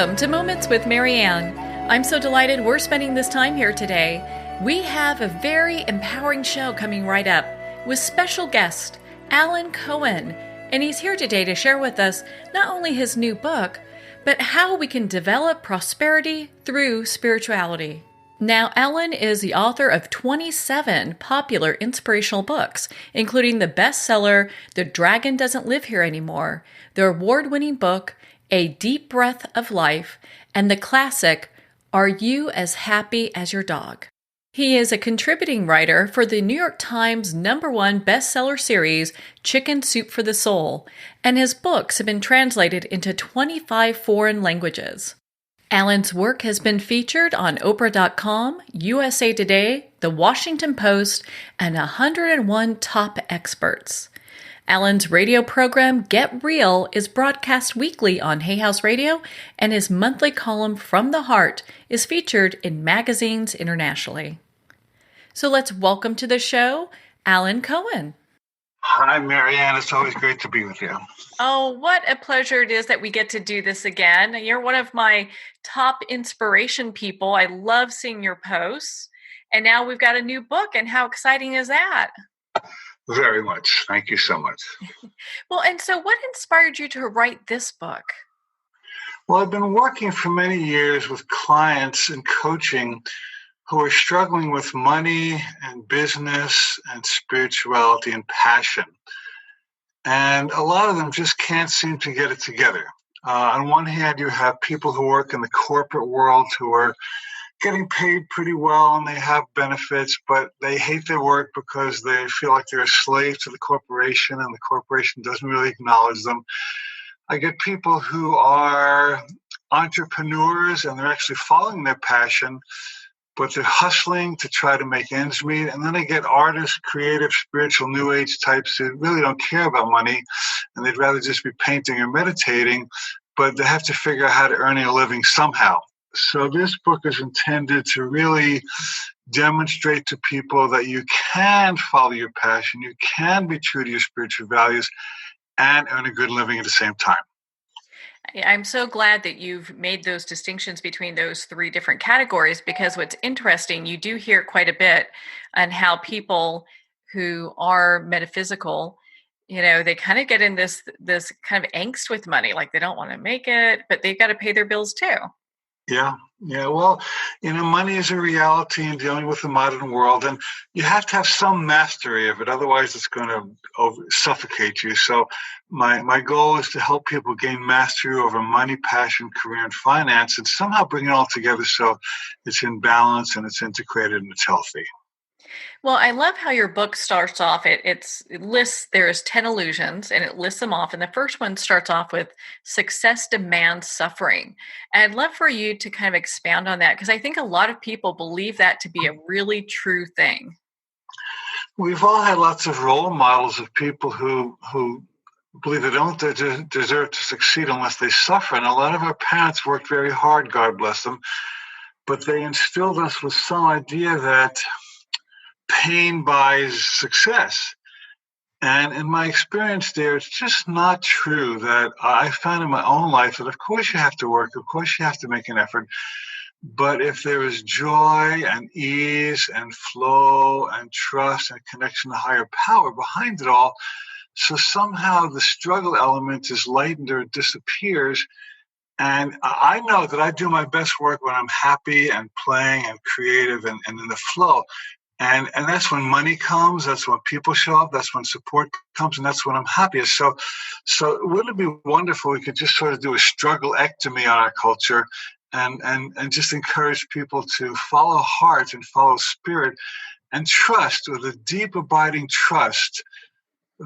Welcome to Moments with Marianne. I'm so delighted we're spending this time here today. We have a very empowering show coming right up with special guest Alan Cohen, and he's here today to share with us not only his new book, but how we can develop prosperity through spirituality. Now, Alan is the author of 27 popular inspirational books, including the bestseller, The Dragon Doesn't Live Here Anymore, the award-winning book, A Deep Breath of Life, and the classic, Are You as Happy as Your Dog? He is a contributing writer for the New York Times #1 bestseller series, Chicken Soup for the Soul, and his books have been translated into 25 foreign languages. Alan's work has been featured on Oprah.com, USA Today, The Washington Post, and 101 top experts. Alan's radio program, Get Real, is broadcast weekly on Hay House Radio, and his monthly column, From the Heart, is featured in magazines internationally. So let's welcome to the show, Alan Cohen. Hi, Marianne. It's always great to be with you. Oh, what a pleasure it is that we get to do this again. You're one of my top inspiration people. I love seeing your posts. And now we've got a new book, and how exciting is that? Very much. Thank you so much. Well, and so what inspired you to write this book? Well, I've been working for many years with clients in coaching who are struggling with money and business and spirituality and passion. And a lot of them just can't seem to get it together. On one hand, you have people who work in the corporate world who are getting paid pretty well and they have benefits, but they hate their work because they feel like they're a slave to the corporation and the corporation doesn't really acknowledge them. I get people who are entrepreneurs and they're actually following their passion, but they're hustling to try to make ends meet. And then I get artists, creative, spiritual, new age types who really don't care about money and they'd rather just be painting or meditating, but they have to figure out how to earn a living somehow. So this book is intended to really demonstrate to people that you can follow your passion, you can be true to your spiritual values, and earn a good living at the same time. I'm so glad that you've made those distinctions between those three different categories, because what's interesting, you do hear quite a bit on how people who are metaphysical, they kind of get in this kind of angst with money, like they don't want to make it, but they've got to pay their bills too. Yeah. Well, money is a reality in dealing with the modern world, and you have to have some mastery of it. Otherwise, it's going to suffocate you. So my goal is to help people gain mastery over money, passion, career, and finance, and somehow bring it all together so it's in balance and it's integrated and it's healthy. Well, I love how your book starts off. It lists, there's 10 illusions, and it lists them off. And the first one starts off with success demands suffering. And I'd love for you to kind of expound on that, because I think a lot of people believe that to be a really true thing. We've all had lots of role models of people who believe they don't deserve to succeed unless they suffer. And a lot of our parents worked very hard, God bless them, but they instilled us with some idea that pain buys success. And in my experience there, it's just not true. That I found in my own life that of course you have to work, of course you have to make an effort, but if there is joy and ease and flow and trust and connection to higher power behind it all, so somehow the struggle element is lightened or disappears. And I know that I do my best work when I'm happy and playing and creative and in the flow. And that's when money comes, that's when people show up, that's when support comes, and that's when I'm happiest. So wouldn't it be wonderful if we could just sort of do a struggle-ectomy on our culture and just encourage people to follow heart and follow spirit and trust with a deep abiding trust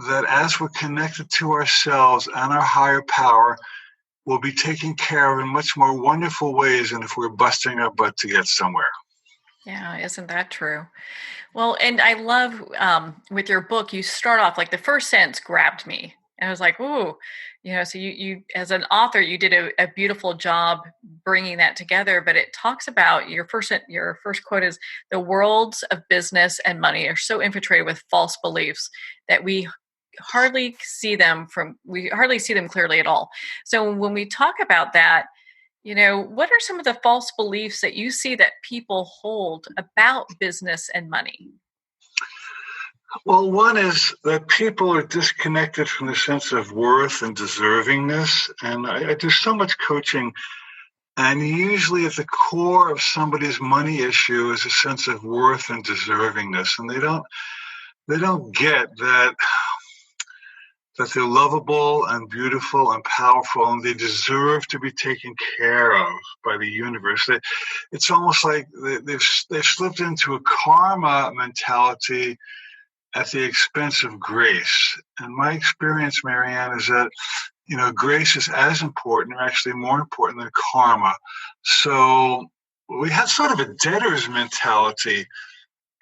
that as we're connected to ourselves and our higher power, we'll be taken care of in much more wonderful ways than if we're busting our butt to get somewhere. Yeah, isn't that true? Well, and I love with your book, you start off like the first sentence grabbed me. And I was like, ooh, so you as an author, you did a beautiful job bringing that together. But it talks about your first quote is, the worlds of business and money are so infiltrated with false beliefs that we hardly see them clearly at all. So when we talk about that, What are some of the false beliefs that you see that people hold about business and money? Well, one is that people are disconnected from the sense of worth and deservingness. And I do so much coaching, and usually at the core of somebody's money issue is a sense of worth and deservingness. And they don't get that they're lovable and beautiful and powerful, and they deserve to be taken care of by the universe. It's almost like they've slipped into a karma mentality at the expense of grace. And my experience, Marianne, is that grace is as important, or actually more important than karma. So we have sort of a debtor's mentality,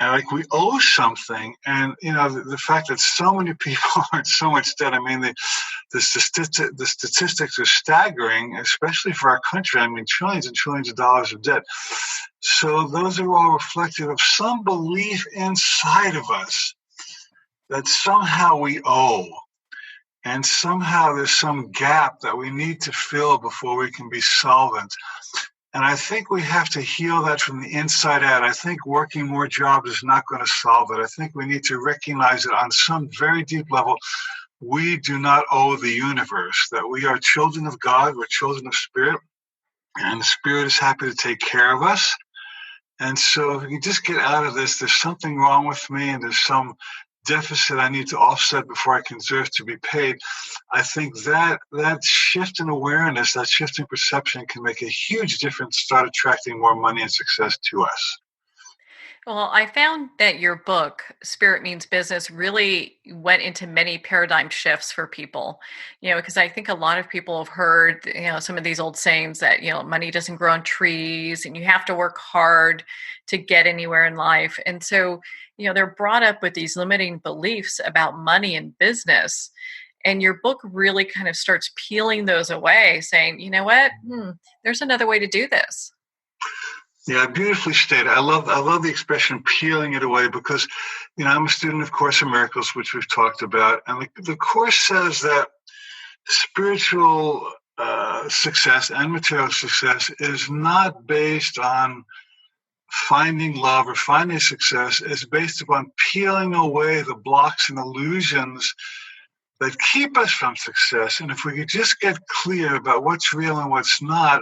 and like we owe something. And the fact that so many people are in so much debt. I mean, the statistics are staggering, especially for our country. I mean, trillions and trillions of dollars of debt. So those are all reflective of some belief inside of us that somehow we owe, and somehow there's some gap that we need to fill before we can be solvent. And I think we have to heal that from the inside out. I think working more jobs is not going to solve it. I think we need to recognize that on some very deep level, we do not owe the universe, that we are children of God, we're children of Spirit, and the Spirit is happy to take care of us. And so if you just get out of this, there's something wrong with me, and there's some deficit I need to offset before I can deserve to be paid. I think that shift in awareness, that shift in perception can make a huge difference, start attracting more money and success to us. Well, I found that your book, Spirit Means Business, really went into many paradigm shifts for people, because I think a lot of people have heard, some of these old sayings that, money doesn't grow on trees and you have to work hard to get anywhere in life. And so, they're brought up with these limiting beliefs about money and business. And your book really kind of starts peeling those away, saying, you know what, there's another way to do this. Yeah, beautifully stated. I love the expression "peeling it away" because, I'm a student of Course in Miracles, which we've talked about, and the Course says that spiritual success and material success is not based on finding love or finding success. It's based upon peeling away the blocks and illusions that keep us from success. And if we could just get clear about what's real and what's not,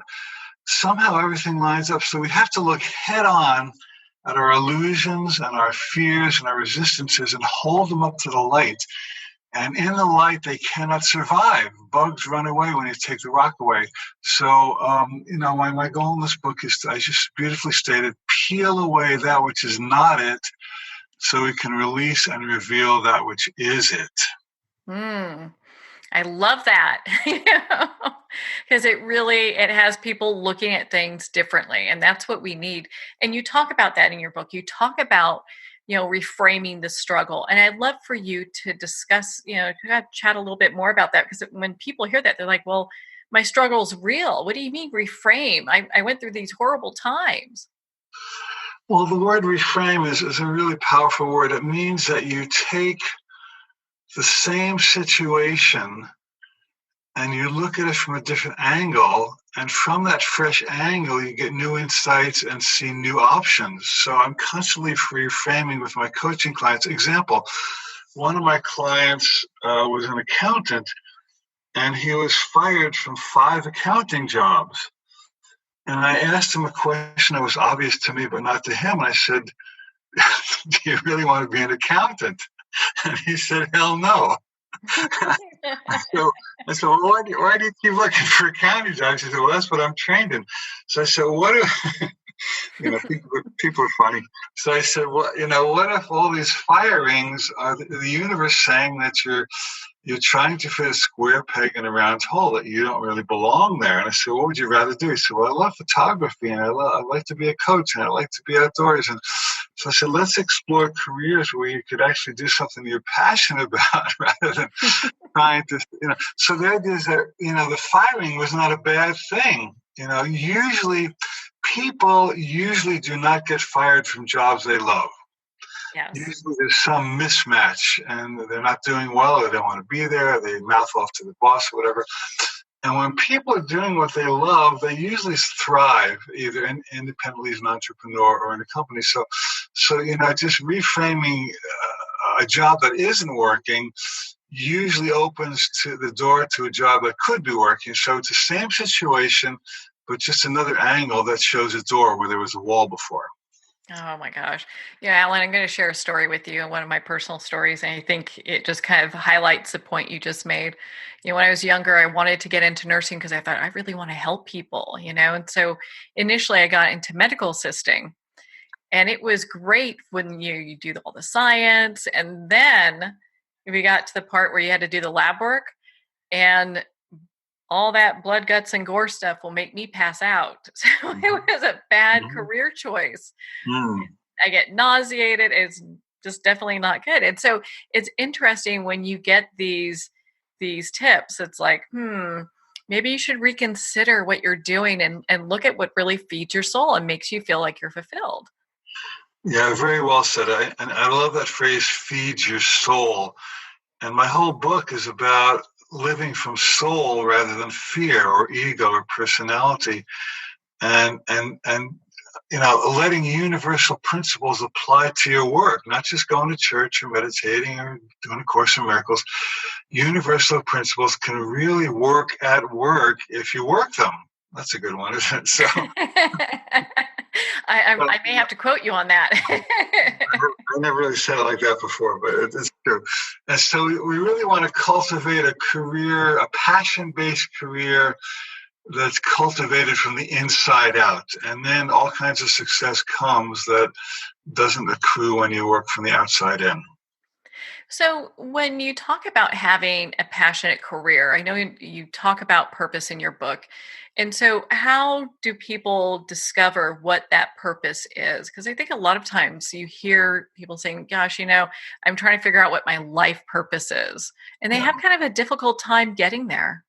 somehow everything lines up. So we have to look head on at our illusions and our fears and our resistances and hold them up to the light. And in the light, they cannot survive. Bugs run away when you take the rock away. So, my goal in this book is I just beautifully stated, peel away that which is not it so we can release and reveal that which is it. I love that, because it has people looking at things differently, and that's what we need. And you talk about that in your book. You talk about, reframing the struggle. And I'd love for you to discuss, chat a little bit more about that, because when people hear that, they're like, well, my struggle is real. What do you mean reframe? I went through these horrible times. Well, the word reframe is a really powerful word. It means that you take the same situation and you look at it from a different angle, and from that fresh angle you get new insights and see new options. So I'm constantly reframing with my coaching clients. Example, one of my clients was an accountant, and he was fired from 5 accounting jobs. And I asked him a question that was obvious to me but not to him. I said, do you really want to be an accountant? And he said, hell no. So I said, well, why do you keep looking for accounting jobs? He said, well, that's what I'm trained in. So I said, people are funny. So I said, well, what if all these firings are the universe saying that you're trying to fit a square peg in a round hole, that you don't really belong there? And I said, what would you rather do? He said, well, I love photography, and I like to be a coach, and I like to be outdoors. And so I said, let's explore careers where you could actually do something you're passionate about rather than trying to, So the idea is that, the firing was not a bad thing. People usually do not get fired from jobs they love. Yes. Usually there's some mismatch, and they're not doing well, or they don't want to be there, they mouth off to the boss or whatever. And when people are doing what they love, they usually thrive, either independently as an entrepreneur or in a company. So just reframing a job that isn't working usually opens to the door to a job that could be working. So it's the same situation, but just another angle that shows a door where there was a wall before. Oh my gosh. Yeah, Alan, I'm going to share a story with you, one of my personal stories, and I think it just kind of highlights the point you just made. When I was younger, I wanted to get into nursing because I thought I really want to help people, and so initially I got into medical assisting. And it was great when you do all the science, and then we got to the part where you had to do the lab work, and all that blood, guts, and gore stuff will make me pass out. So it was a bad career choice. I get nauseated. It's just definitely not good. And so it's interesting when you get these tips. It's like, maybe you should reconsider what you're doing and look at what really feeds your soul and makes you feel like you're fulfilled. Yeah, very well said. And I love that phrase, feeds your soul. And my whole book is about living from soul rather than fear or ego or personality. And letting universal principles apply to your work, not just going to church or meditating or doing a Course in Miracles. Universal principles can really work at work if you work them. That's a good one, isn't it? So I may have to quote you on that. I never really said it like that before, but it's true. And so we really want to cultivate a career, a passion-based career that's cultivated from the inside out. And then all kinds of success comes that doesn't accrue when you work from the outside in. So when you talk about having a passionate career, I know you talk about purpose in your book. And so how do people discover what that purpose is? Because I think a lot of times you hear people saying, gosh, I'm trying to figure out what my life purpose is. And they have kind of a difficult time getting there.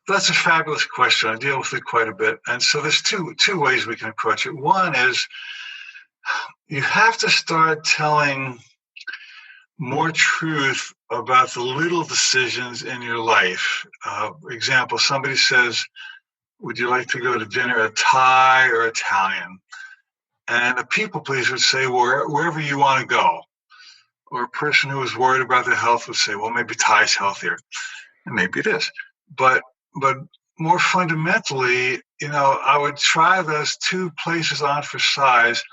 That's a fabulous question. I deal with it quite a bit. And so there's two ways we can approach it. One is you have to start telling more truth about the little decisions in your life. Example, somebody says, would you like to go to dinner at Thai or Italian? And a people pleaser would say, wherever you want to go. Or a person who is worried about their health would say, well, maybe Thai is healthier. And maybe it is. But more fundamentally, I would try those two places on for size,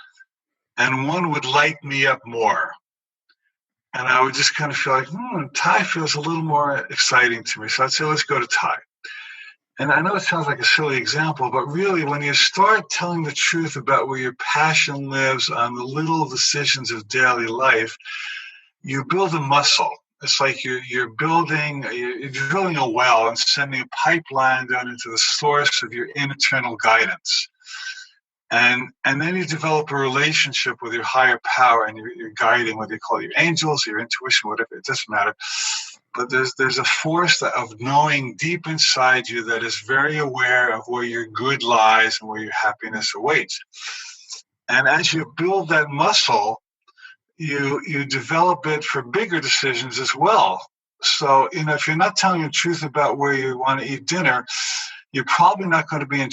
and one would light me up more. And I would just kind of feel like, Thai feels a little more exciting to me. So I'd say, let's go to Thai. And I know it sounds like a silly example, but really when you start telling the truth about where your passion lives on the little decisions of daily life, you build a muscle. It's like you're drilling a well and sending a pipeline down into the source of your internal guidance. And then you develop a relationship with your higher power and you're guiding, whether you call it your angels, your intuition, whatever, it doesn't matter. But there's a force of knowing deep inside you that is very aware of where your good lies and where your happiness awaits. And as you build that muscle, you develop it for bigger decisions as well. So, if you're not telling the truth about where you want to eat dinner, you're probably not going to be in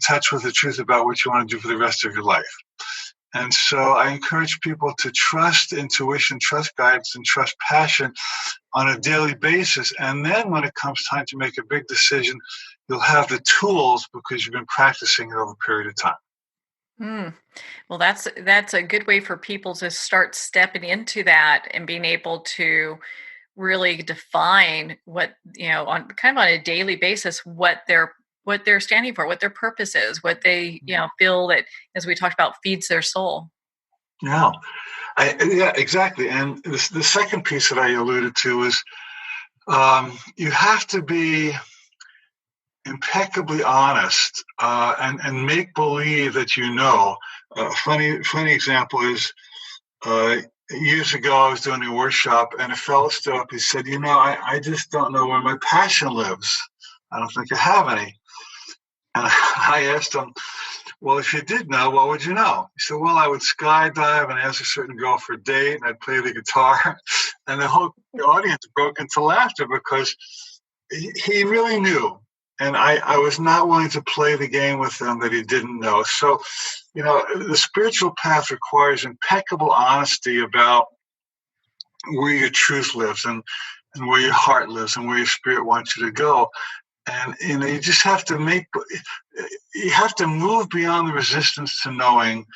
touch with the truth about what you want to do for the rest of your life. And so I encourage people to trust intuition, trust guidance, and trust passion on a daily basis. And then when it comes time to make a big decision, you'll have the tools because you've been practicing it over a period of time. Well, that's a good way for people to start stepping into that and being able to really define what, on a daily basis, what they're standing for, what their purpose is, what they, feel that, as we talked about, feeds their soul. Yeah, exactly. And the second piece that I alluded to is you have to be impeccably honest and make believe that you know. Funny example is years ago I was doing a workshop and a fellow stood up. He said, I just don't know where my passion lives. I don't think I have any. And I asked him, well, if you did know, what would you know? He said, well, I would skydive and ask a certain girl for a date, and I'd play the guitar. And the whole audience broke into laughter because he really knew. And I was not willing to play the game with him that he didn't know. So, the spiritual path requires impeccable honesty about where your truth lives and where your heart lives and where your spirit wants you to go. And, you just have to move beyond the resistance to knowing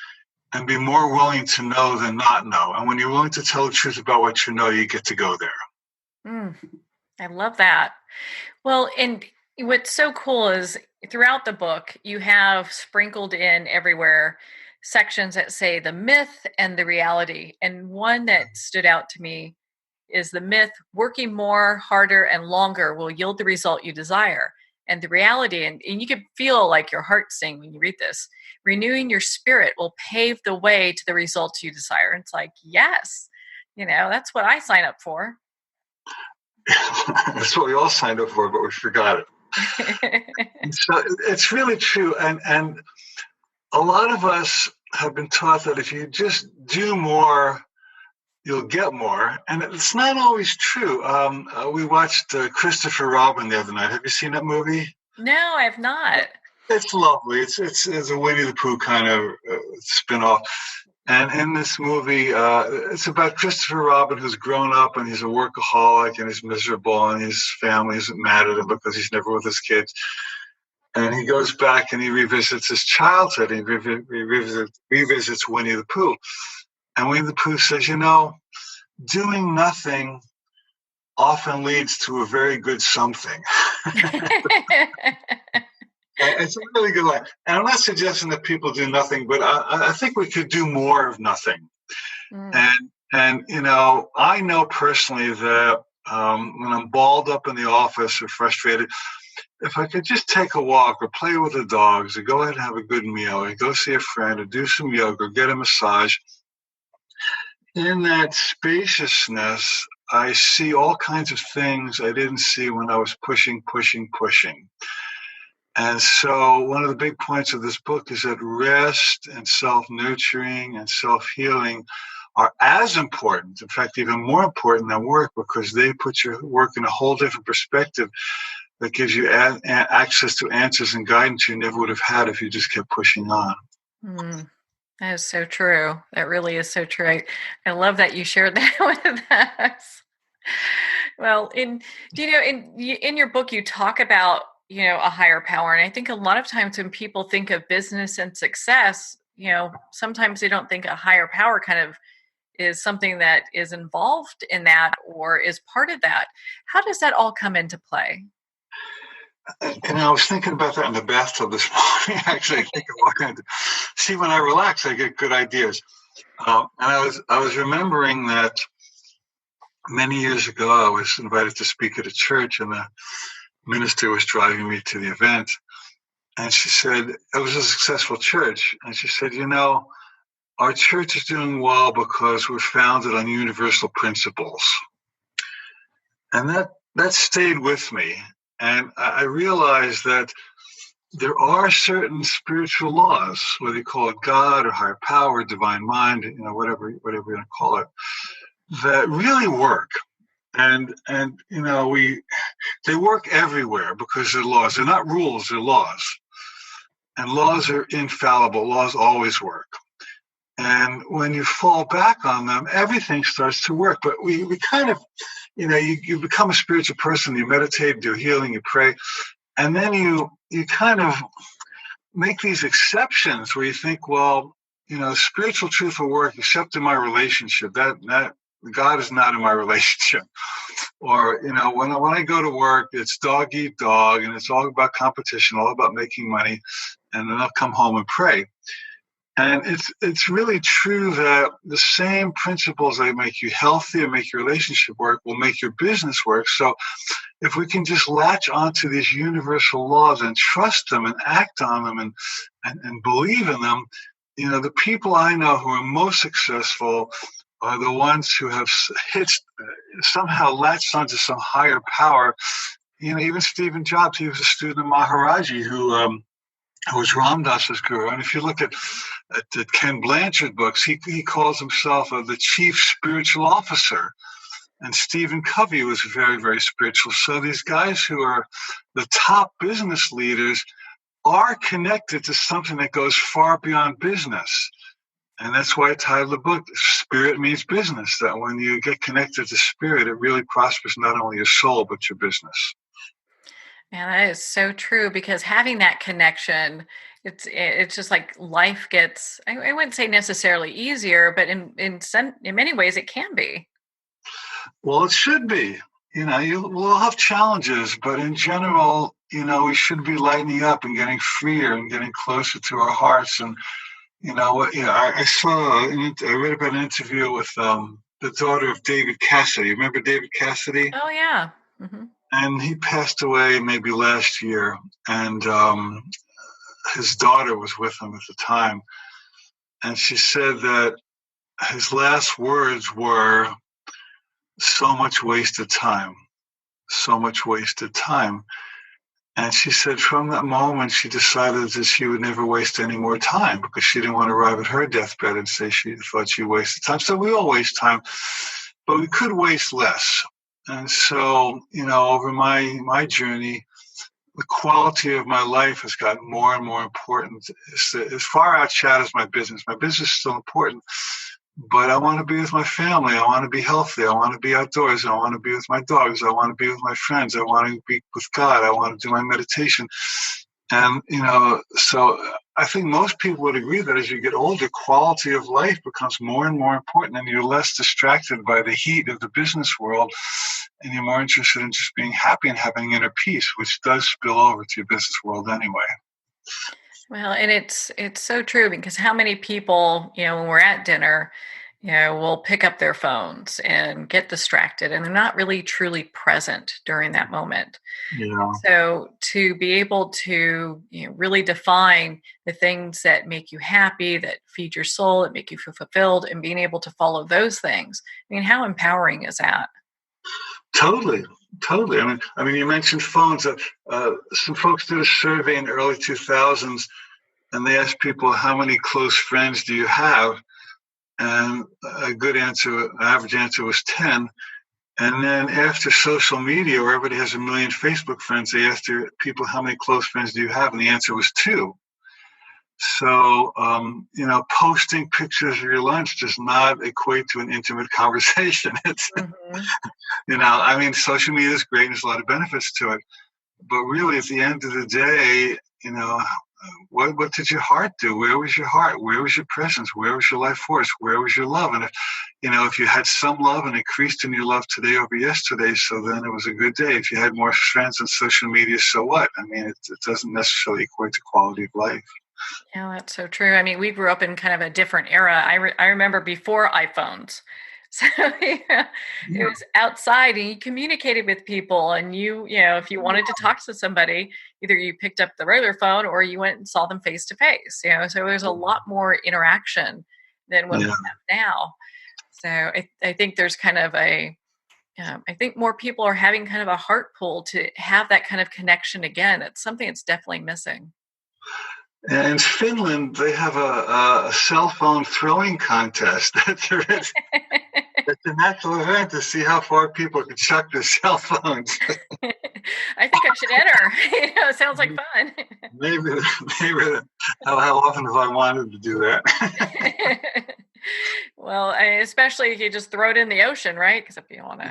and be more willing to know than not know. And when you're willing to tell the truth about what you know, you get to go there. I love that. Well, and what's so cool is throughout the book, you have sprinkled in everywhere sections that say the myth and the reality. And one that stood out to me is the myth: working more, harder, and longer will yield the result you desire. And the reality, and you can feel like your heart sing when you read this: renewing your spirit will pave the way to the results you desire. And it's like, yes, that's what I sign up for. That's what we all signed up for, but we forgot it. So it's really true. And a lot of us have been taught that if you just do more, you'll get more. And it's not always true. We watched Christopher Robin the other night. Have you seen that movie? No, I have not. It's lovely. It's a Winnie the Pooh kind of spin-off. And in this movie, it's about Christopher Robin, who's grown up and he's a workaholic and he's miserable and his family isn't mad at him because he's never with his kids. And he goes back and he revisits his childhood. He revisits Winnie the Pooh. And Winnie the Pooh says, doing nothing often leads to a very good something. It's a really good line. And I'm not suggesting that people do nothing, but I think we could do more of nothing. And I know personally that when I'm balled up in the office or frustrated, if I could just take a walk or play with the dogs or go ahead and have a good meal or go see a friend or do some yoga or get a massage, in that spaciousness, I see all kinds of things I didn't see when I was pushing. And so one of the big points of this book is that rest and self-nurturing and self-healing are as important, in fact, even more important than work, because they put your work in a whole different perspective that gives you access to answers and guidance you never would have had if you just kept pushing on. That is so true. That really is so true. I love that you shared that with us. Well, in your book, you talk about a higher power. And I think a lot of times when people think of business and success, sometimes they don't think a higher power kind of is something that is involved in that or is part of that. How does that all come into play? And I was thinking about that in the bathtub this morning. Actually, see, when I relax, I get good ideas. And I was remembering that many years ago, I was invited to speak at a church, and the minister was driving me to the event. And she said, it was a successful church. And she said, our church is doing well because we're founded on universal principles. And that stayed with me. And I realized that there are certain spiritual laws, whether you call it God or higher power, divine mind, whatever you're going to call it, that really work. And they work everywhere because they're laws. They're not rules, they're laws. And laws are infallible. Laws always work. And when you fall back on them, everything starts to work. But we kind of, you become a spiritual person, you meditate, do healing, you pray, and then you kind of make these exceptions where you think, well, spiritual truth will work except in my relationship. That God is not in my relationship. Or, when I go to work, it's dog eat dog, and it's all about competition, all about making money, and then I'll come home and pray. And it's really true that the same principles that make you healthy and make your relationship work will make your business work. So if we can just latch onto these universal laws and trust them and act on them and believe in them, the people I know who are most successful are the ones who have somehow latched onto some higher power. Even Stephen Jobs, he was a student of Maharaji who was Ram Dass's guru. And if you look at the Ken Blanchard books, he calls himself the chief spiritual officer. And Stephen Covey was very, very spiritual. So these guys who are the top business leaders are connected to something that goes far beyond business. And that's why I titled the book, Spirit Means Business, that when you get connected to spirit, it really prospers not only your soul, but your business. And that is so true, because having that connection, it's just like life gets, I wouldn't say necessarily easier, but in many ways it can be. Well, it should be. We'll have challenges, but in general, we should be lightening up and getting freer and getting closer to our hearts. And I read about an interview with the daughter of David Cassidy. Remember David Cassidy? Oh yeah. Mm-hmm. And he passed away maybe last year, and his daughter was with him at the time. And she said that his last words were, so much wasted time, so much wasted time. And she said from that moment, she decided that she would never waste any more time, because she didn't want to arrive at her deathbed and say she thought she wasted time. So we all waste time, but we could waste less. And so, over my journey, the quality of my life has gotten more and more important. As far outshadows my business. My business is still important, but I want to be with my family. I want to be healthy. I want to be outdoors. I want to be with my dogs. I want to be with my friends. I want to be with God. I want to do my meditation. And, so I think most people would agree that as you get older, quality of life becomes more and more important, and you're less distracted by the heat of the business world, and you're more interested in just being happy and having inner peace, which does spill over to your business world anyway. Well, and it's so true, because how many people, when we're at dinner, will pick up their phones and get distracted, and they're not really truly present during that moment. Yeah. So to be able to really define the things that make you happy, that feed your soul, that make you feel fulfilled, and being able to follow those things, how empowering is that? Totally. I mean, you mentioned phones. Some folks did a survey in the early 2000s, and they asked people, how many close friends do you have? And an average answer was 10. And then after social media, where everybody has 1 million Facebook friends, they asked people, how many close friends do you have? And the answer was 2. So, posting pictures of your lunch does not equate to an intimate conversation. It's, social media is great and there's a lot of benefits to it. But really, at the end of the day, what did your heart do? Where was your heart? Where was your presence? Where was your life force? Where was your love? And if you had some love and increased in your love today over yesterday, so then it was a good day. If you had more friends on social media, so what? It doesn't necessarily equate to quality of life. Yeah, that's so true. We grew up in kind of a different era. I remember before iPhones. So it was outside, and you communicated with people, and if you wanted to talk to somebody, either you picked up the regular phone or you went and saw them face to face. So there's a lot more interaction than what we have now. So I think there's kind of I think more people are having kind of a heart pull to have that kind of connection again. It's something that's definitely missing. In Finland, they have a cell phone throwing contest. It's a natural event to see how far people can chuck their cell phones. I think I should enter. It sounds like fun. Maybe. How often have I wanted to do that? Well, especially if you just throw it in the ocean, right? Because if you want to,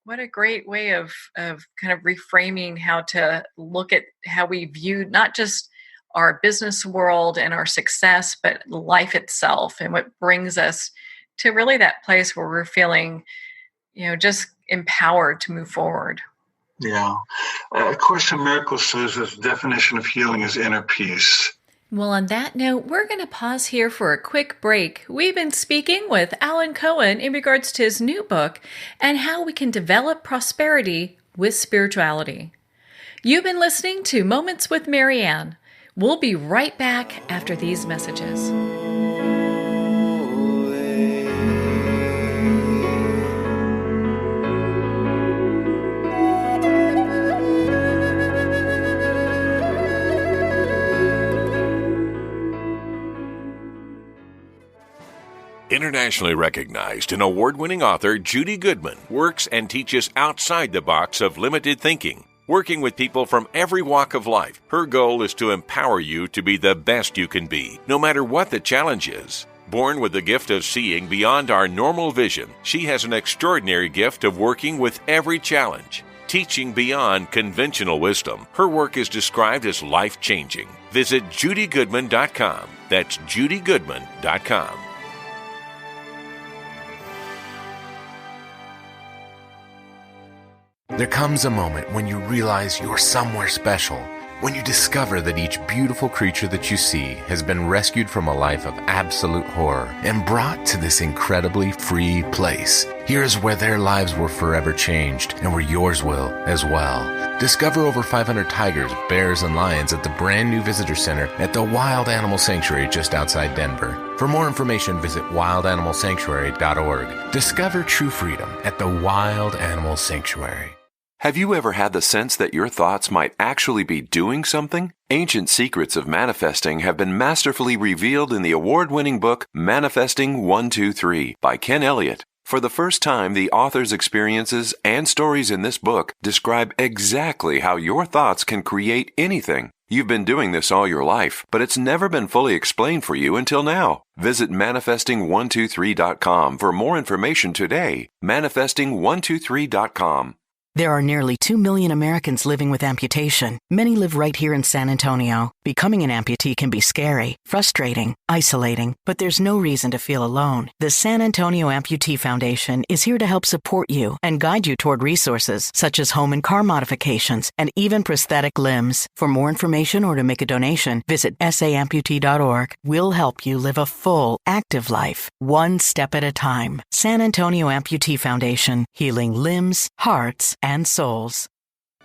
what a great way of kind of reframing how to look at how we view not just our business world and our success, but life itself, and what brings us to really that place where we're feeling, just empowered to move forward. Yeah. A Course in Miracles says that the definition of healing is inner peace. Well, on that note, we're going to pause here for a quick break. We've been speaking with Alan Cohen in regards to his new book and how we can develop prosperity with spirituality. You've been listening to Moments with Marianne. We'll be right back after these messages. Internationally recognized and award-winning author Judy Goodman works and teaches outside the box of limited thinking. Working with people from every walk of life, her goal is to empower you to be the best you can be, no matter what the challenge is. Born with the gift of seeing beyond our normal vision, she has an extraordinary gift of working with every challenge. Teaching beyond conventional wisdom, her work is described as life-changing. Visit judygoodman.com. That's judygoodman.com. There comes a moment when you realize you're somewhere special, when you discover that each beautiful creature that you see has been rescued from a life of absolute horror and brought to this incredibly free place. Here's where their lives were forever changed and where yours will as well. Discover over 500 tigers, bears, and lions at the brand new visitor center at the Wild Animal Sanctuary just outside Denver. For more information, visit wildanimalsanctuary.org. Discover true freedom at the Wild Animal Sanctuary. Have you ever had the sense that your thoughts might actually be doing something? Ancient secrets of manifesting have been masterfully revealed in the award-winning book Manifesting 123 by Ken Elliott. For the first time, the author's experiences and stories in this book describe exactly how your thoughts can create anything. You've been doing this all your life, but it's never been fully explained for you until now. Visit manifesting123.com for more information today. Manifesting123.com. There are nearly 2 million Americans living with amputation. Many live right here in San Antonio. Becoming an amputee can be scary, frustrating, isolating, but there's no reason to feel alone. The San Antonio Amputee Foundation is here to help support you and guide you toward resources such as home and car modifications and even prosthetic limbs. For more information or to make a donation, visit saamputee.org. We'll help you live a full, active life, one step at a time. San Antonio Amputee Foundation, healing limbs, hearts, and souls.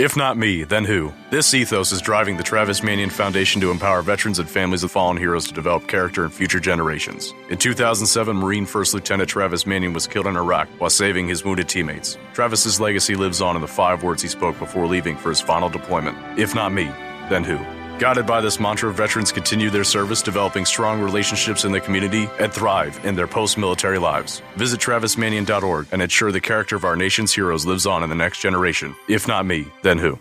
If not me, then who? This ethos is driving the Travis Manion Foundation to empower veterans and families of fallen heroes to develop character in future generations. In 2007, Marine First Lieutenant Travis Manion was killed in Iraq while saving his wounded teammates. Travis's legacy lives on in the 5 words he spoke before leaving for his final deployment. If not me, then who? Guided by this mantra, veterans continue their service, developing strong relationships in the community and thrive in their post-military lives. Visit TravisManion.org and ensure the character of our nation's heroes lives on in the next generation. If not me, then who?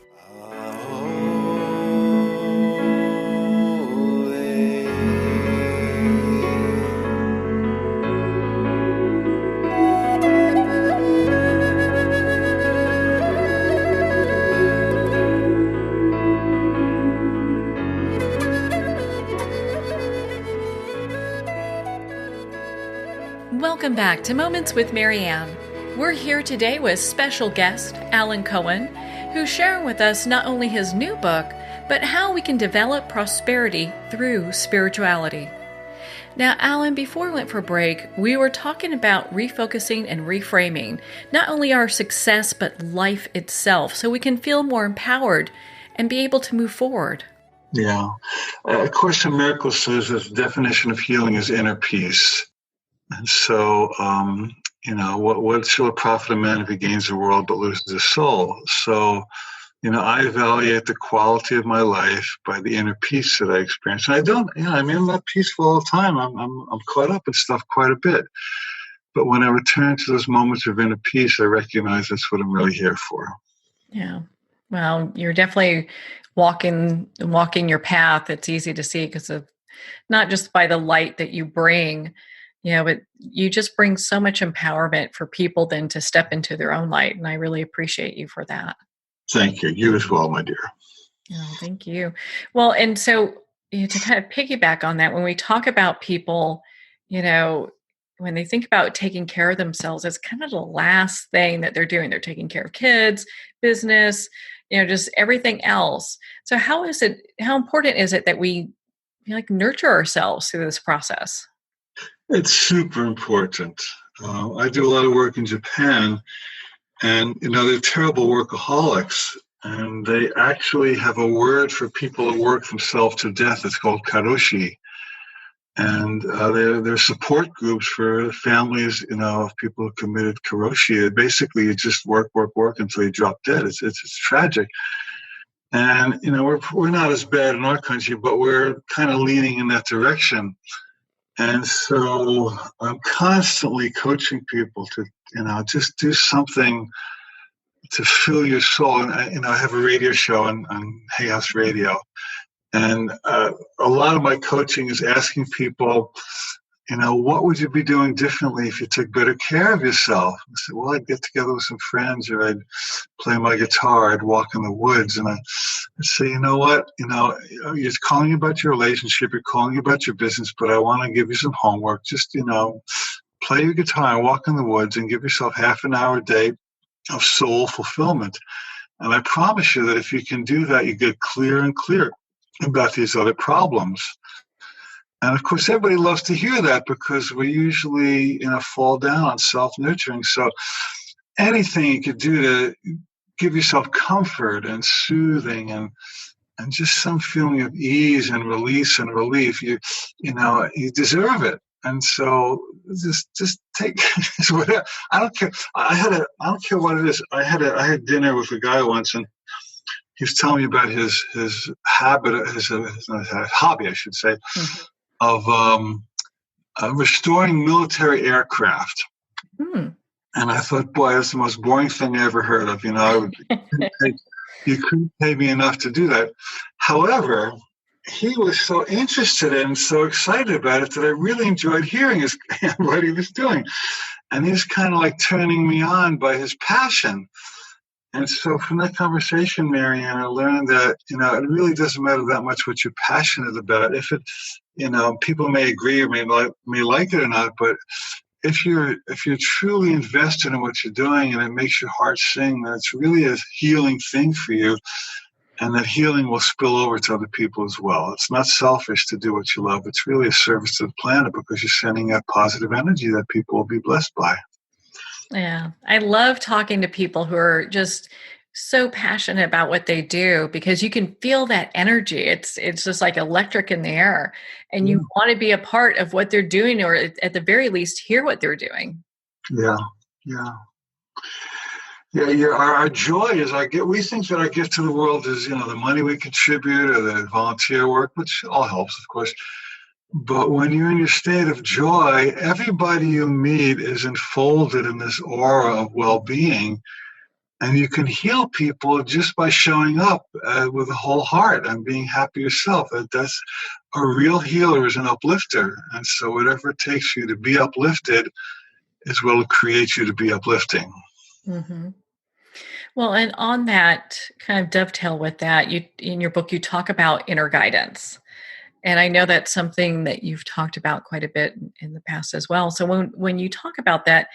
Welcome back to Moments with Marianne. We're here today with special guest Alan Cohen, who's sharing with us not only his new book, but how we can develop prosperity through spirituality. Now, Alan, before we went for break, we were talking about refocusing and reframing not only our success, but life itself, so we can feel more empowered and be able to move forward. Yeah. A Course in Miracles says that the definition of healing is inner peace. And so, what shall it profit a man if he gains the world but loses his soul? So, I evaluate the quality of my life by the inner peace that I experience. And I'm not peaceful all the time. I'm caught up in stuff quite a bit. But when I return to those moments of inner peace, I recognize that's what I'm really here for. Yeah. Well, you're definitely walking your path. It's easy to see because of not just by the light that you bring, but you just bring so much empowerment for people then to step into their own light. And I really appreciate you for that. Thank you. You as well, my dear. Oh, thank you. Well, and so to kind of piggyback on that, when we talk about people, when they think about taking care of themselves, it's kind of the last thing that they're doing. They're taking care of kids, business, just everything else. So how important is it that we nurture ourselves through this process? It's super important. I do a lot of work in Japan, and they're terrible workaholics, and they actually have a word for people who work themselves to death. It's called karoshi, and they're support groups for families, of people who committed karoshi. Basically, you just work until you drop dead. It's tragic, and we're not as bad in our country, but we're kind of leaning in that direction. And so I'm constantly coaching people to, just do something to fill your soul. And I have a radio show on Hay House Radio. And a lot of my coaching is asking people, what would you be doing differently if you took better care of yourself? I said, well, I'd get together with some friends, or I'd play my guitar, I'd walk in the woods. And I'd say, you know what, you're calling about your relationship, you're calling about your business, but I want to give you some homework. Just, play your guitar and walk in the woods and give yourself half an hour a day of soul fulfillment. And I promise you that if you can do that, you get clearer and clearer about these other problems. And of course, everybody loves to hear that because we're usually fall down on self-nurturing. So anything you could do to give yourself comfort and soothing and just some feeling of ease and release and relief, you deserve it. And so just take whatever. I don't care. I don't care what it is. I had dinner with a guy once, and he was telling me about his habit, his hobby, I should say, of restoring military aircraft. And I thought, boy, that's the most boring thing I ever heard of. You couldn't pay me enough to do that. However, he was so interested and so excited about it that I really enjoyed hearing what he was doing. And he was kind of like turning me on by his passion. And so from that conversation, Marianne, I learned that, it really doesn't matter that much what you're passionate about. If it, people may agree or may like it or not, but if you're truly invested in what you're doing and it makes your heart sing, then it's really a healing thing for you. And that healing will spill over to other people as well. It's not selfish to do what you love. It's really a service to the planet because you're sending out positive energy that people will be blessed by. Yeah. I love talking to people who are just so passionate about what they do because you can feel that energy. It's just like electric in the air, and you want to be a part of what they're doing, or at the very least hear what they're doing. Yeah. Our joy is we think that our gift to the world is, the money we contribute or the volunteer work, which all helps, of course. But when you're in your state of joy, everybody you meet is enfolded in this aura of well-being. And you can heal people just by showing up with a whole heart and being happy yourself. That's a real healer, is an uplifter. And so whatever it takes you to be uplifted is what will create you to be uplifting. Mm-hmm. Well, and on that, kind of dovetail with that, in your book, you talk about inner guidance. And I know that's something that you've talked about quite a bit in the past as well. So when you talk about that,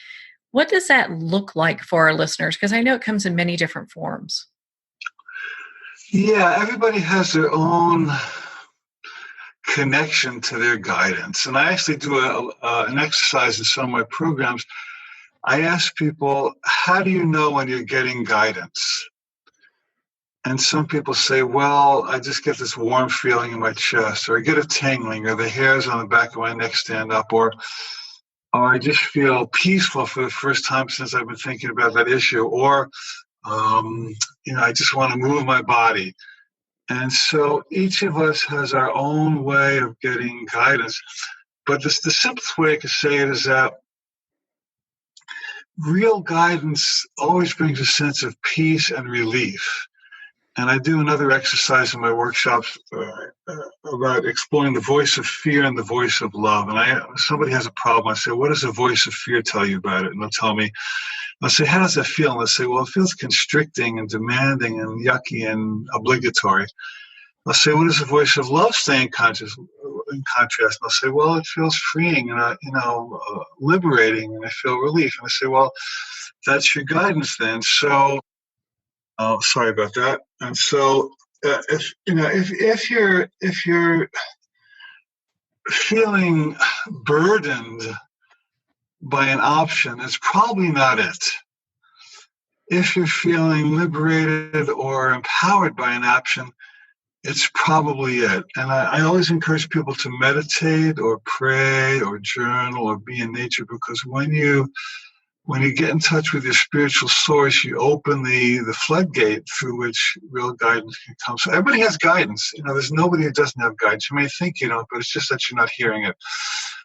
what does that look like for our listeners? Because I know it comes in many different forms. Yeah, everybody has their own connection to their guidance. And I actually do an exercise in some of my programs. I ask people, how do you know when you're getting guidance? And some people say, well, I just get this warm feeling in my chest, or I get a tingling, or the hairs on the back of my neck stand up, or I just feel peaceful for the first time since I've been thinking about that issue, or, I just want to move my body. And so each of us has our own way of getting guidance. But the simplest way I could say it is that real guidance always brings a sense of peace and relief. And I do another exercise in my workshops about exploring the voice of fear and the voice of love. And somebody has a problem. I say, what does the voice of fear tell you about it? And they'll tell me, I'll say, how does that feel? And they'll say, well, it feels constricting and demanding and yucky and obligatory. I'll say, what does the voice of love say in contrast? And I'll say, well, it feels freeing and, liberating, and I feel relief. And I say, well, that's your guidance then. So, sorry about that. And so, if you're feeling burdened by an option, it's probably not it. If you're feeling liberated or empowered by an option, it's probably it. And I always encourage people to meditate or pray or journal or be in nature, because when you get in touch with your spiritual source, you open the floodgate through which real guidance can come. So everybody has guidance. There's nobody who doesn't have guidance. You may think you don't, but it's just that you're not hearing it.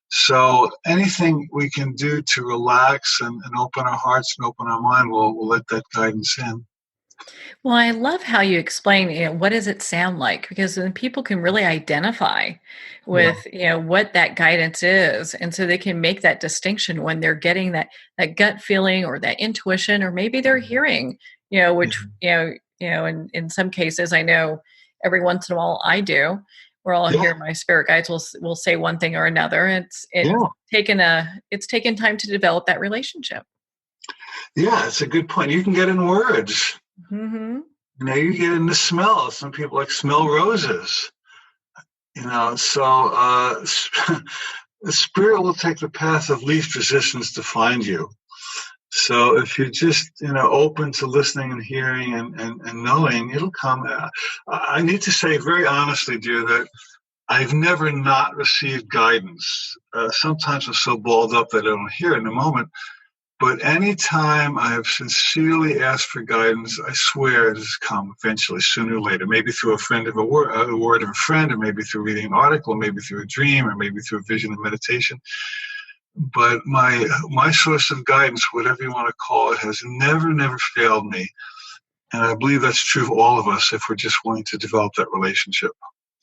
So anything we can do to relax and open our hearts and open our mind, we'll let that guidance in. Well, I love how you explain, what does it sound like? Because then people can really identify Yeah. with, what that guidance is. And so they can make that distinction when they're getting that gut feeling or that intuition, or maybe they're hearing, which, in some cases, I know every once in a while I do, where I'll Yeah. hear my spirit guides will say one thing or another. Yeah. It's taken time to develop that relationship. Yeah. It's a good point. You can get in words. Mm-hmm. You get in the smell. Some people like smell roses. So the spirit will take the path of least resistance to find you. So if you're just, open to listening and hearing and knowing, it'll come. I need to say very honestly, dear, that I've never not received guidance. Sometimes I'm so balled up that I don't hear it in a moment. But anytime I have sincerely asked for guidance, I swear it has come eventually, sooner or later. Maybe through a word of a friend, or maybe through reading an article, or maybe through a dream, or maybe through a vision of meditation. But my source of guidance, whatever you want to call it, has never failed me. And I believe that's true of all of us if we're just willing to develop that relationship.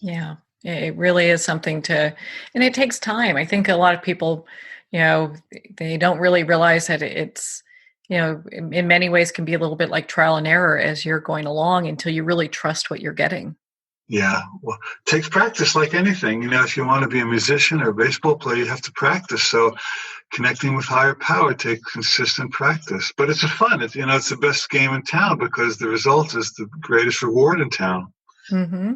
Yeah, it really is something and it takes time. I think a lot of people, they don't really realize that it's, in many ways can be a little bit like trial and error as you're going along until you really trust what you're getting. Yeah, well, it takes practice like anything. If you want to be a musician or a baseball player, you have to practice. So connecting with higher power takes consistent practice. But it's fun. It's the best game in town because the result is the greatest reward in town. Mm-hmm.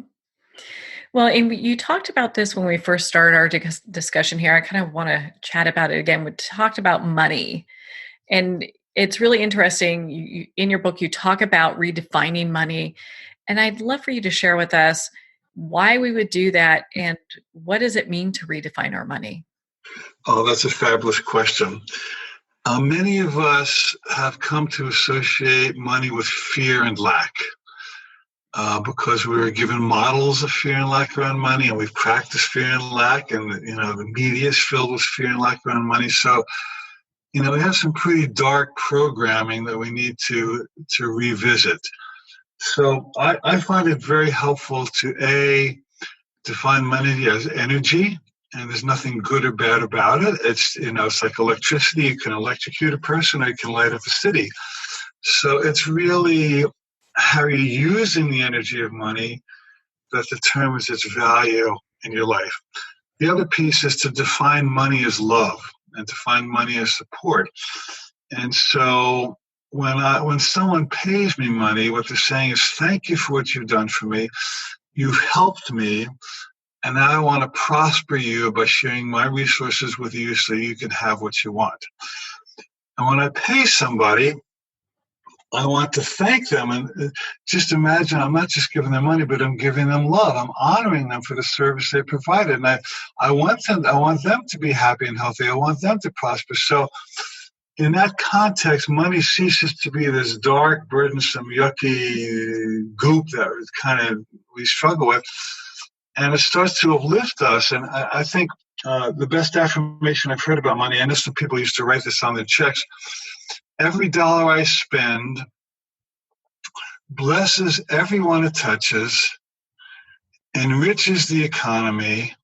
Well, and you talked about this when we first started our discussion here. I kind of want to chat about it again. We talked about money, and it's really interesting. In your book, you talk about redefining money, and I'd love for you to share with us why we would do that and what does it mean to redefine our money? Oh, that's a fabulous question. Many of us have come to associate money with fear and lack. Because we were given models of fear and lack around money, and we've practiced fear and lack, and the media is filled with fear and lack around money. So, we have some pretty dark programming that we need to revisit. So, I find it very helpful to define money as energy, and there's nothing good or bad about it. It's like electricity. You can electrocute a person, or you can light up a city. So it's really how you're using the energy of money that determines its value in your life. The other piece is to define money as love and define money as support. And so when someone pays me money, what they're saying is, thank you for what you've done for me. You've helped me. And now I want to prosper you by sharing my resources with you so you can have what you want. And when I pay somebody, I want to thank them. And just imagine, I'm not just giving them money, but I'm giving them love. I'm honoring them for the service they provided. And I want them to be happy and healthy. I want them to prosper. So in that context, money ceases to be this dark, burdensome, yucky goop that we struggle with. And it starts to uplift us. And I think the best affirmation I've heard about money, and this is when people used to write this on their checks, every dollar I spend blesses everyone it touches, enriches the economy,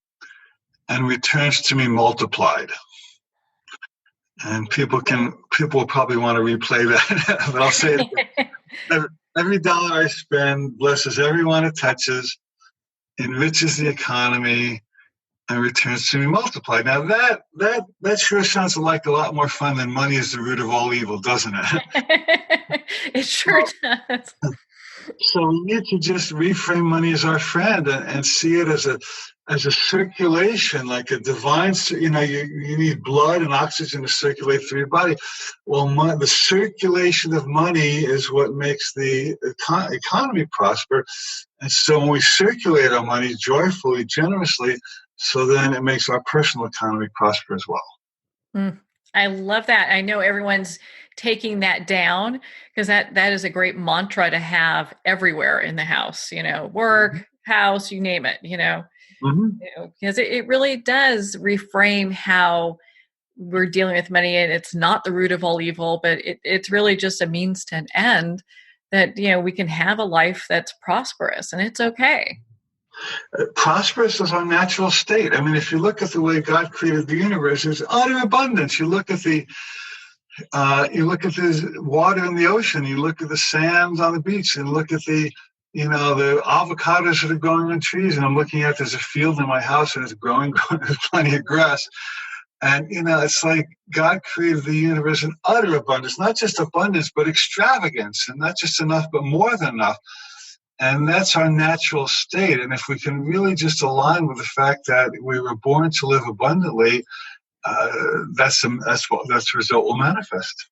and returns to me multiplied. And people will probably want to replay that, but I'll say it. Every dollar I spend blesses everyone it touches, enriches the economy, and returns to me multiplied. Now that sure sounds like a lot more fun than money is the root of all evil, doesn't it? It sure does. So we need to just reframe money as our friend and see it as a circulation, like a divine. You need blood and oxygen to circulate through your body. Well, the circulation of money is what makes the economy prosper. And so when we circulate our money joyfully, generously, so then it makes our personal economy prosper as well. I love that. I know everyone's taking that down because that is a great mantra to have everywhere in the house, work, house, you name it, Mm-hmm. Because it really does reframe how we're dealing with money, and it's not the root of all evil, but it's really just a means to an end, that we can have a life that's prosperous, and it's okay. Prosperous is our natural state. I mean, if you look at the way God created the universe, there's utter abundance. You look at the water in the ocean. You look at the sands on the beach, and look at the avocados that are growing on trees. And I'm looking at, there's a field in my house, and it's growing. There's plenty of grass. And, it's like God created the universe in utter abundance, not just abundance, but extravagance, and not just enough, but more than enough. And that's our natural state. And if we can really just align with the fact that we were born to live abundantly, that's the result will manifest.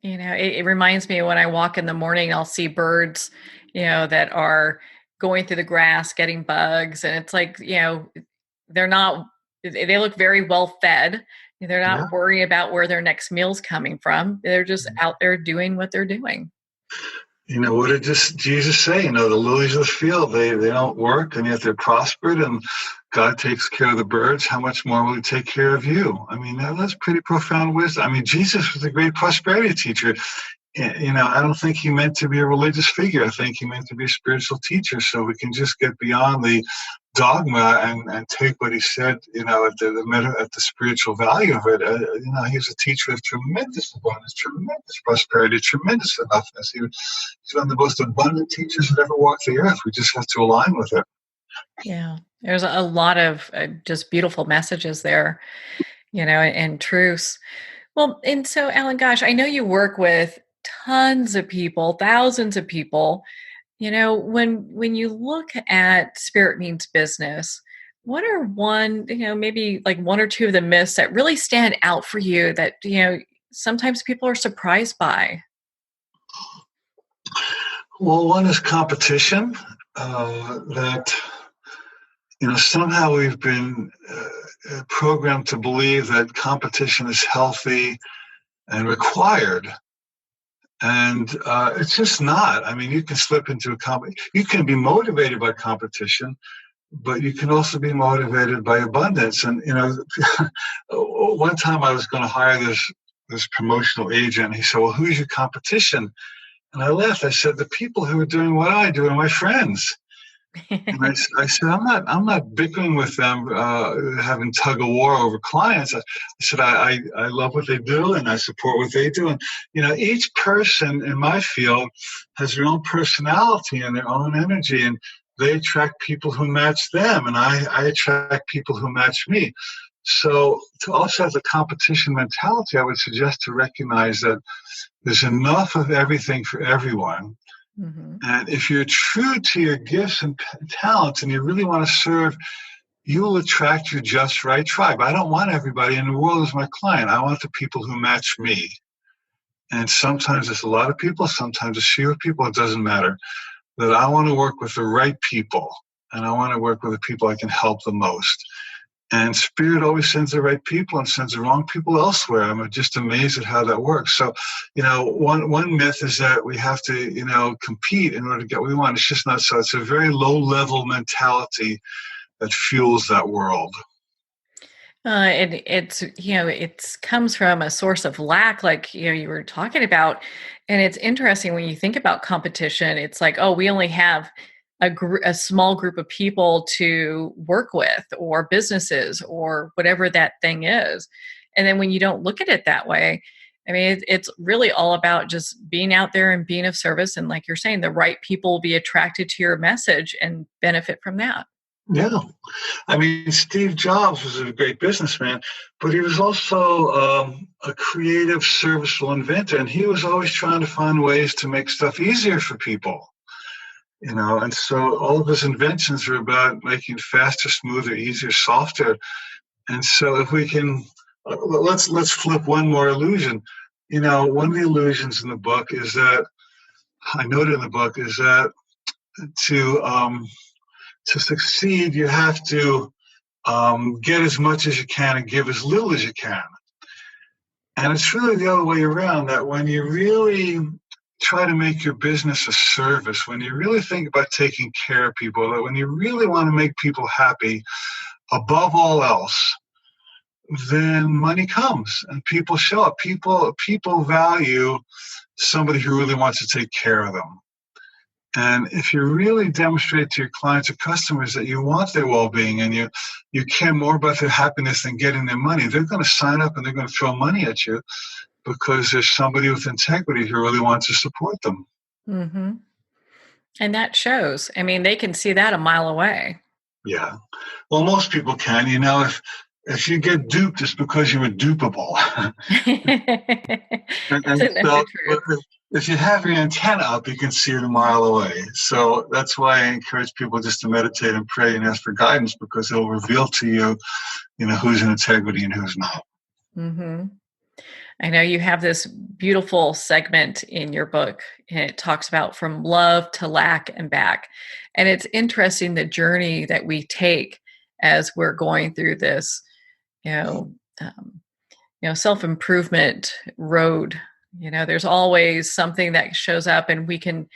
It reminds me, when I walk in the morning, I'll see birds, that are going through the grass, getting bugs. And it's like, they look very well fed. They're not worrying about where their next meal's coming from. They're just out there doing what they're doing. What did Jesus say? The lilies of the field, they don't work, and yet they're prospered, and God takes care of the birds. How much more will he take care of you? I mean, that's pretty profound wisdom. I mean, Jesus was a great prosperity teacher. I don't think he meant to be a religious figure. I think he meant to be a spiritual teacher. So we can just get beyond the dogma and take what he said, at the spiritual value of it. He was a teacher of tremendous abundance, tremendous prosperity, tremendous enoughness. He's one of the most abundant teachers that ever walked the earth. We just have to align with it. Yeah, there's a lot of just beautiful messages there, and truths. Well, and so, Alan, gosh, I know you work with tons of people, thousands of people. When you look at Spirit Means Business, what are maybe like one or two of the myths that really stand out for you that, sometimes people are surprised by? Well, one is competition, that, somehow we've been programmed to believe that competition is healthy and required. And it's just not. I mean, you can slip into you can be motivated by competition, but you can also be motivated by abundance. And, one time I was going to hire this promotional agent. And he said, well, who's your competition? And I laughed. I said, the people who are doing what I do are my friends. And I said, I'm not bickering with them, having tug of war over clients. I said, I love what they do, and I support what they do. And, each person in my field has their own personality and their own energy, and they attract people who match them, and I attract people who match me. So to also have the competition mentality, I would suggest to recognize that there's enough of everything for everyone. Mm-hmm. And if you're true to your gifts and talents and you really want to serve, you will attract your just right tribe. I don't want everybody in the world as my client. I want the people who match me. And sometimes it's a lot of people, sometimes it's fewer people. It doesn't matter. That I want to work with the right people, and I want to work with the people I can help the most. And Spirit always sends the right people and sends the wrong people elsewhere. I'm just amazed at how that works. So, one myth is that we have to, compete in order to get what we want. It's just not so. It's a very low-level mentality that fuels that world. It comes from a source of lack, like, you were talking about. And it's interesting when you think about competition, it's like, oh, we only have a small group of people to work with, or businesses, or whatever that thing is. And then when you don't look at it that way, I mean, it's really all about just being out there and being of service. And like you're saying, the right people will be attracted to your message and benefit from that. Yeah. I mean, Steve Jobs was a great businessman, but he was also a creative, serviceful inventor. And he was always trying to find ways to make stuff easier for people. And so all of his inventions are about making it faster, smoother, easier, softer. And so if we can, let's flip one more illusion. One of the illusions in the book is that, I noted in the book, is that to succeed, you have to get as much as you can and give as little as you can. And it's really the other way around, that when you really try to make your business a service, when you really think about taking care of people, that when you really want to make people happy above all else, then money comes and people show up. People value somebody who really wants to take care of them. And if you really demonstrate to your clients or customers that you want their well-being and you care more about their happiness than getting their money, they're going to sign up and they're going to throw money at you because there's somebody with integrity who really wants to support them. Mm-hmm. And that shows. I mean, they can see that a mile away. Yeah. Well, most people can. If you get duped, it's because you were dupable. If you have your antenna up, you can see it a mile away. So that's why I encourage people just to meditate and pray and ask for guidance, because it'll reveal to you, who's in integrity and who's not. Mm-hmm. I know you have this beautiful segment in your book, and it talks about from love to lack and back. And it's interesting the journey that we take as we're going through this, self-improvement road. There's always something that shows up, and we can,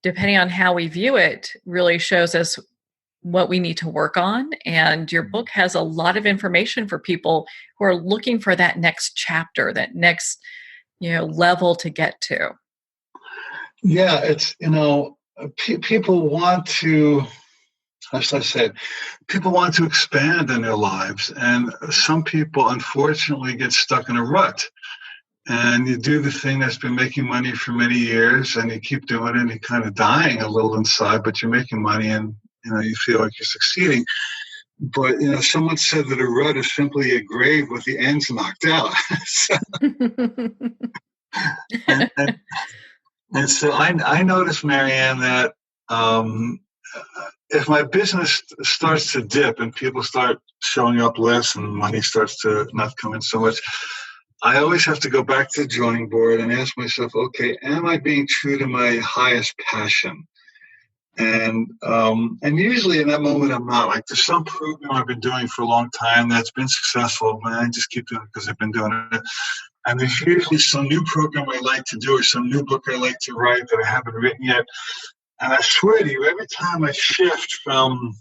depending on how we view it, really shows us what we need to work on. And your book has a lot of information for people who are looking for that next chapter, that next, level to get to. Yeah, it's, people want to, as I said, people want to expand in their lives. And some people, unfortunately, get stuck in a rut. And you do the thing that's been making money for many years, and you keep doing it, and you're kind of dying a little inside, but you're making money, and you feel like you're succeeding. But someone said that a rut is simply a grave with the ends knocked out. and so I noticed, Marianne, that if my business starts to dip and people start showing up less and money starts to not come in so much, I always have to go back to the drawing board and ask myself, okay, am I being true to my highest passion? And usually in that moment, I'm not. Like, there's some program I've been doing for a long time that's been successful, and I just keep doing it because I've been doing it. And there's usually some new program I like to do or some new book I like to write that I haven't written yet. And I swear to you, every time I shift from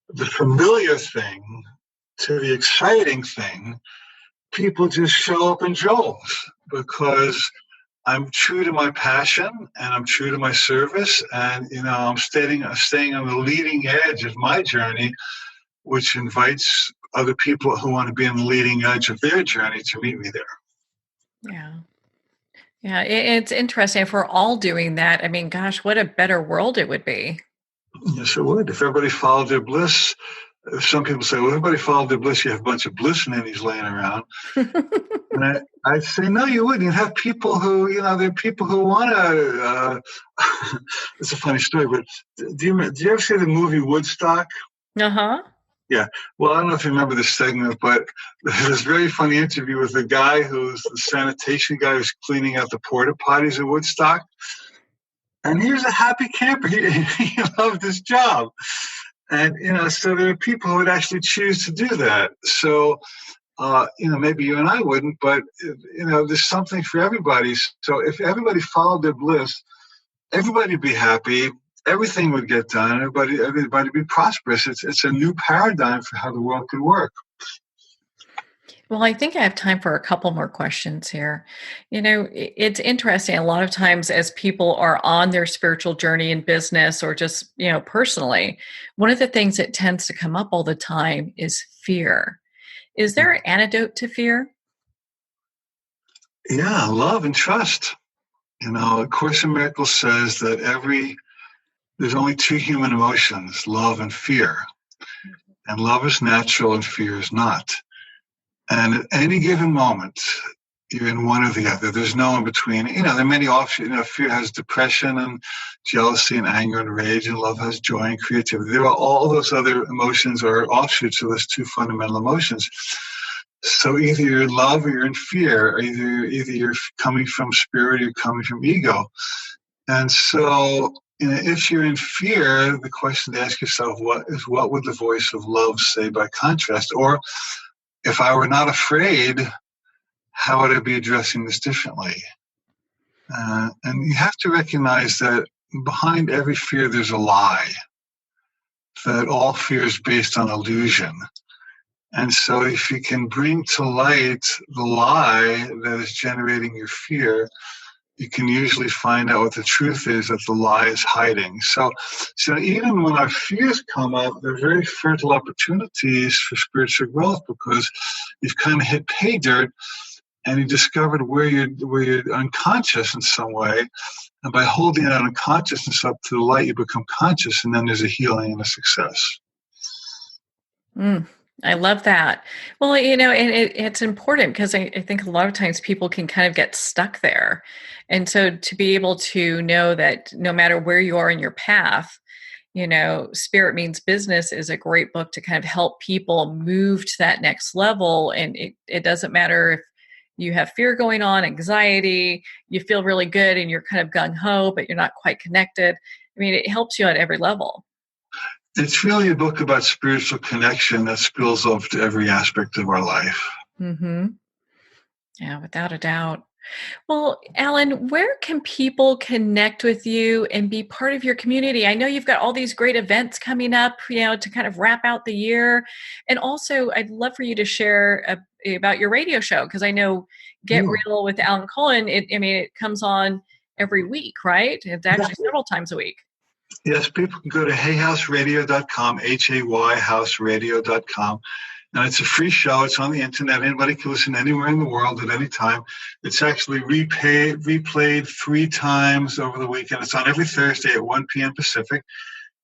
the familiar thing to the exciting thing, people just show up in droves, because I'm true to my passion and I'm true to my service, and I'm staying on the leading edge of my journey, which invites other people who want to be on the leading edge of their journey to meet me there. Yeah, it's interesting. If we're all doing that, I mean, gosh, what a better world it would be. Yes, it would. If everybody followed their bliss. Some people say, well, everybody followed their bliss, you have a bunch of bliss ninnies laying around. And I say, no, you wouldn't. You'd have people who, there are people who want to, it's a funny story, but do you ever see the movie Woodstock? Uh-huh. Yeah. Well, I don't know if you remember this segment, but there's this very funny interview with the guy who's the sanitation guy who's cleaning out the porta potties at Woodstock. And he was a happy camper. He loved his job. And, so there are people who would actually choose to do that. So, maybe you and I wouldn't, but, there's something for everybody. So if everybody followed their bliss, everybody would be happy, everything would get done, everybody would be prosperous. It's a new paradigm for how the world could work. Well, I think I have time for a couple more questions here. It's interesting. A lot of times as people are on their spiritual journey in business or just, personally, one of the things that tends to come up all the time is fear. Is there an antidote to fear? Yeah, love and trust. A Course in Miracles says that there's only two human emotions, love and fear. And love is natural and fear is not. And at any given moment, you're in one or the other. There's no in between. There are many offshoots. Fear has depression and jealousy and anger and rage, and love has joy and creativity. There are all those other emotions or offshoots of those two fundamental emotions. So either you're in love or you're in fear, or either you're coming from spirit or you're coming from ego. And so if you're in fear, the question to ask yourself what would the voice of love say by contrast? Or if I were not afraid, how would I be addressing this differently? And you have to recognize that behind every fear, there's a lie, that all fear is based on illusion. And so if you can bring to light the lie that is generating your fear, you can usually find out what the truth is that the lie is hiding. So even when our fears come up, they're very fertile opportunities for spiritual growth, because you've kind of hit pay dirt and you discovered where you're unconscious in some way. And by holding that unconsciousness up to the light, you become conscious, and then there's a healing and a success. I love that. Well, and it's important because I think a lot of times people can kind of get stuck there. And so to be able to know that no matter where you are in your path, Spirit Means Business is a great book to kind of help people move to that next level. And it doesn't matter if you have fear going on, anxiety, you feel really good and you're kind of gung-ho, but you're not quite connected. I mean, it helps you at every level. It's really a book about spiritual connection that spills over to every aspect of our life. Mm-hmm. Yeah, without a doubt. Well, Alan, where can people connect with you and be part of your community? I know you've got all these great events coming up, to kind of wrap out the year. And also, I'd love for you to share about your radio show, because I know Get Real with Alan Cohen, it comes on every week, right? It's actually several times a week. Yes, people can go to hayhouseradio.com, hayhouseradio.com. And it's a free show. It's on the internet. Anybody can listen anywhere in the world at any time. It's actually replayed 3 times over the weekend. It's on every Thursday at 1 p.m. Pacific.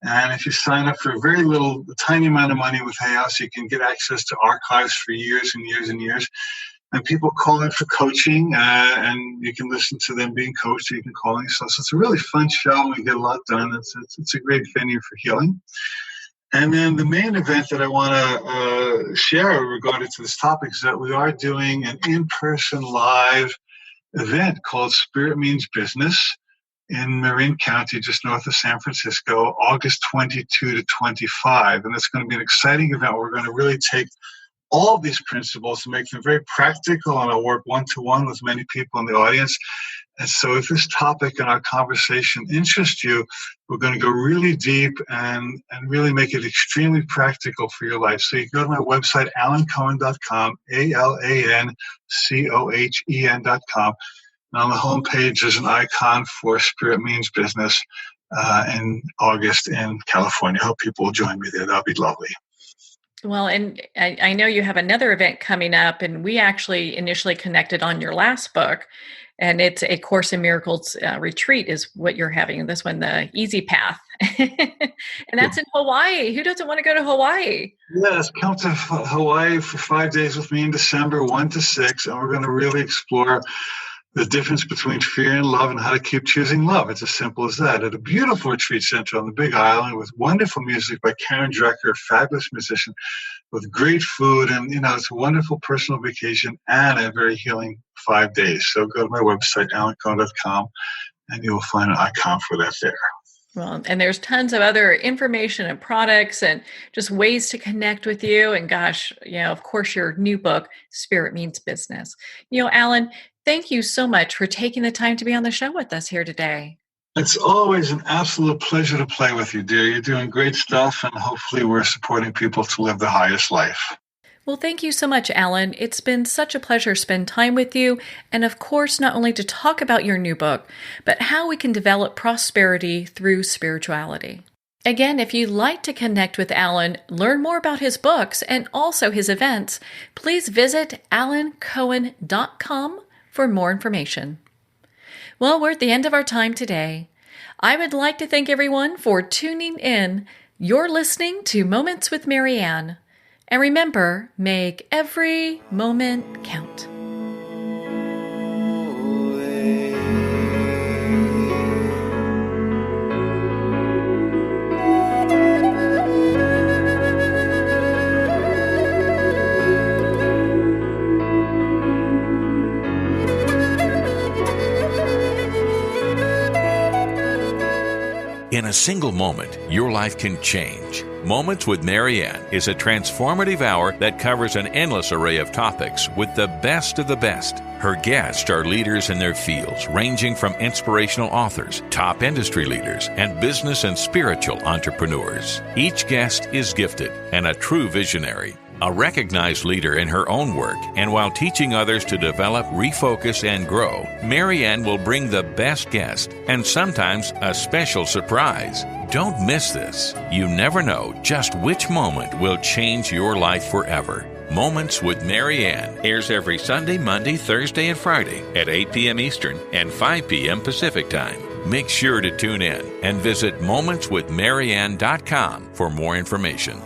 And if you sign up for a tiny amount of money with Hay House, you can get access to archives for years and years and years. And people call in for coaching, and you can listen to them being coached, or you can call in. So it's a really fun show. We get a lot done. It's a great venue for healing. And then the main event that I want to share regarding to this topic is that we are doing an in-person live event called Spirit Means Business in Marin County, just north of San Francisco, August 22 to 25. And it's going to be an exciting event. We're going to really take all of these principles and make them very practical, and I'll work one-to-one with many people in the audience. And so if this topic and our conversation interests you, we're going to go really deep and really make it extremely practical for your life. So you can go to my website, alancohen.com, AlanCohen.com. And on the homepage, there's an icon for Spirit Means Business in August in California. I hope people will join me there. That'll be lovely. Well, and I know you have another event coming up, and we actually initially connected on your last book, and it's a Course in Miracles retreat is what you're having. This one, the Easy Path. And that's in Hawaii. Who doesn't want to go to Hawaii? Yes, come to Hawaii for 5 days with me in December, 1 to 6, and we're going to really explore the difference between fear and love and how to keep choosing love. It's as simple as that. At a beautiful retreat center on the Big Island with wonderful music by Karen Drecker, a fabulous musician, with great food. And, it's a wonderful personal vacation and a very healing 5 days. So go to my website, alancohen.com, and you'll find an icon for that there. Well, and there's tons of other information and products and just ways to connect with you. And gosh, of course, your new book, Spirit Means Business. Alan, thank you so much for taking the time to be on the show with us here today. It's always an absolute pleasure to play with you, dear. You're doing great stuff, and hopefully we're supporting people to live their highest life. Well, thank you so much, Alan. It's been such a pleasure to spend time with you, and of course, not only to talk about your new book, but how we can develop prosperity through spirituality. Again, if you'd like to connect with Alan, learn more about his books and also his events, please visit alancohen.com for more information. Well, we're at the end of our time today. I would like to thank everyone for tuning in. You're listening to Moments with Marianne. And remember, make every moment count. In a single moment, your life can change. Moments with Marianne is a transformative hour that covers an endless array of topics with the best of the best. Her guests are leaders in their fields, ranging from inspirational authors, top industry leaders, and business and spiritual entrepreneurs. Each guest is gifted and a true visionary, a recognized leader in her own work, and while teaching others to develop, refocus, and grow, Marianne will bring the best guest and sometimes a special surprise. Don't miss this. You never know just which moment will change your life forever. Moments with Marianne airs every Sunday, Monday, Thursday, and Friday at 8 p.m. Eastern and 5 p.m. Pacific Time. Make sure to tune in and visit momentswithmarianne.com for more information.